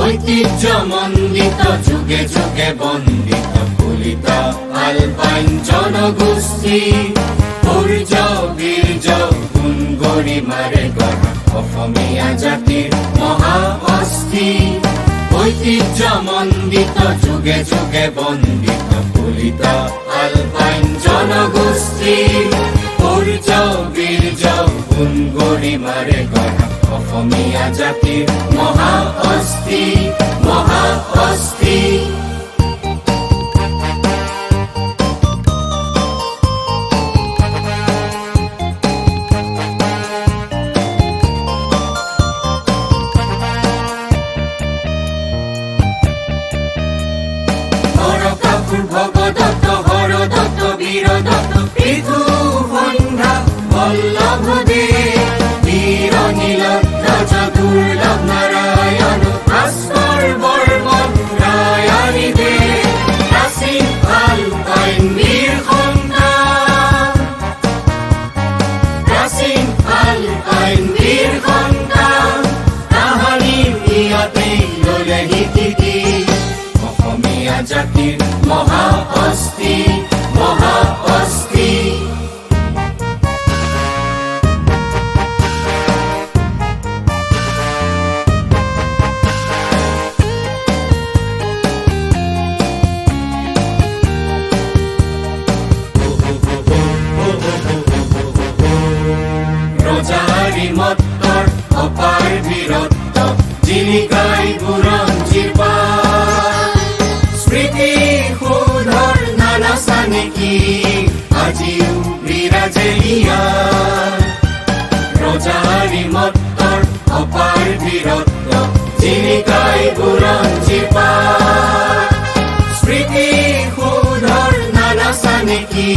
ঐতিহ্যমণ্ডিত যুগে যুগে বন্দিত ফুলিত আলপাইন জনগোষ্ঠী সূৰ্য বীৰ্য গুণ গৰিমাৰে গঢ়া অসমীয়া জাতিৰ মহা অস্থি। ঐতিহ্যমণ্ডিত যুগে যুগে বন্দিত ফুলিত আলপাইন জনগোষ্ঠী সূৰ্য বীৰ্য গুণ গৰিমাৰে গঢ়া অসমীয়া জাতিৰ মহা অস্থি মহা অস্থি। ভগদত্ত হৰদত্ত বীৰদত্ত পৃথু সন্ধ্যা বল্লভদেৱ বীৰ নীলধ্বজ দুৰ্লভ নাৰায়ণ ভাস্কৰ বৰ্মন ৰায়াৰী দেৱ প্ৰাচীন আলপাইন বীৰ সন্তান প্ৰাচীন আলপাইন বীৰ সন্তান তাহাৰিৰ ইয়াতেই ললে শিকি অসমীয়া জাতিৰ মহা অস্থি মহা অস্থি। ৰজাৰী মত্তৰ অপাৰ বীৰত্ব জিলিকাই বুৰঞ্জীৰ পাত স্মৃতি শোধৰ নানা চানেকি আজিও বিৰাজে ইয়াত। ৰজাৰী মত্তৰ অপাৰ বীৰত্ব জিলিকাই বুৰঞ্জীৰ পাত স্মৃতি শোধৰ নানা চানেকি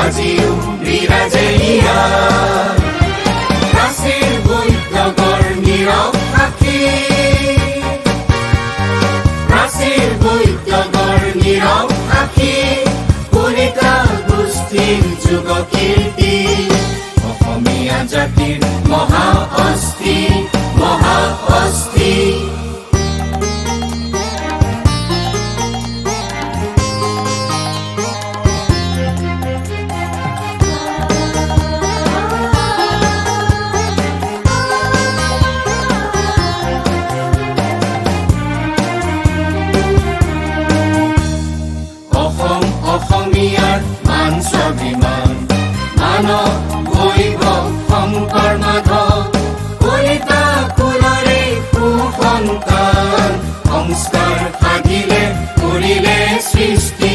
আজিও বিৰাজে ইয়াত। প্ৰাচীৰ বৈদ্যগৰ নীৰৱ সাক্ষী প্ৰাচীৰ বৈদ্যগৰ নীৰৱ সাক্ষী কলিতা গোষ্ঠীৰ যুগ কীৰ্তি অসমীয়া জাতিৰ মহা অস্থি মহা অস্থি। অসমীয়াৰ মান স্বাভিমান মানৱ বৈভৱ শংকৰ মাধৱ কলিতা কুলৰে সুসন্তান সংস্কাৰ সাধিলে কৰিলে সৃষ্টি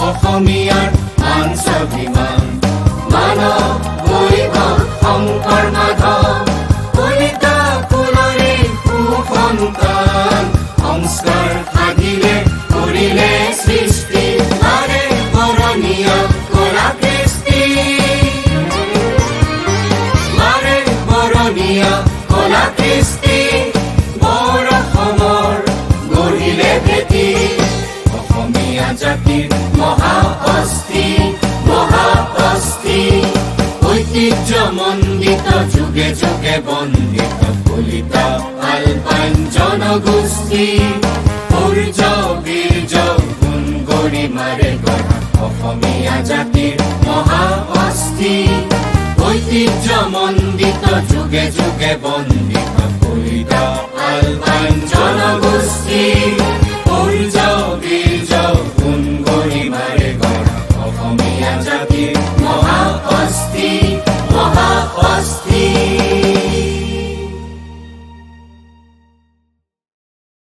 অসমীয়াৰ মান স্বাভিমান মানৱ বৈভৱ শংকৰ মাধৱ কলিতা কুলৰে সুসন্তান সংস্কাৰ সাধিলে কৰিলে সৃষ্টি তাৰে বৰণীয় কলা কৃষ্টি তাৰে বৰণীয় কলা কৃষ্টি বৰ অসমৰ গঢ়িলে ভেটি অসমীয়া জাতিৰ মহা অস্থি মহা অস্থি। ঐতিহ্যমণ্ডিত যুগে যুগে বন্দিত ফুলিত আলপাইন জনগোষ্ঠী সূৰ্য বীৰ্য গুণ গৰিমাৰে গঢ়া অসমীয়া জাতিৰ মহা অস্থি। ঐতিহ্যমণ্ডিত যুগে যুগে বন্দিত ফুলিত আলপাইন জনগোষ্ঠী সূৰ্য বীৰ্য গুণ গৰিমাৰে গঢ়া অসমীয়া জাতিৰ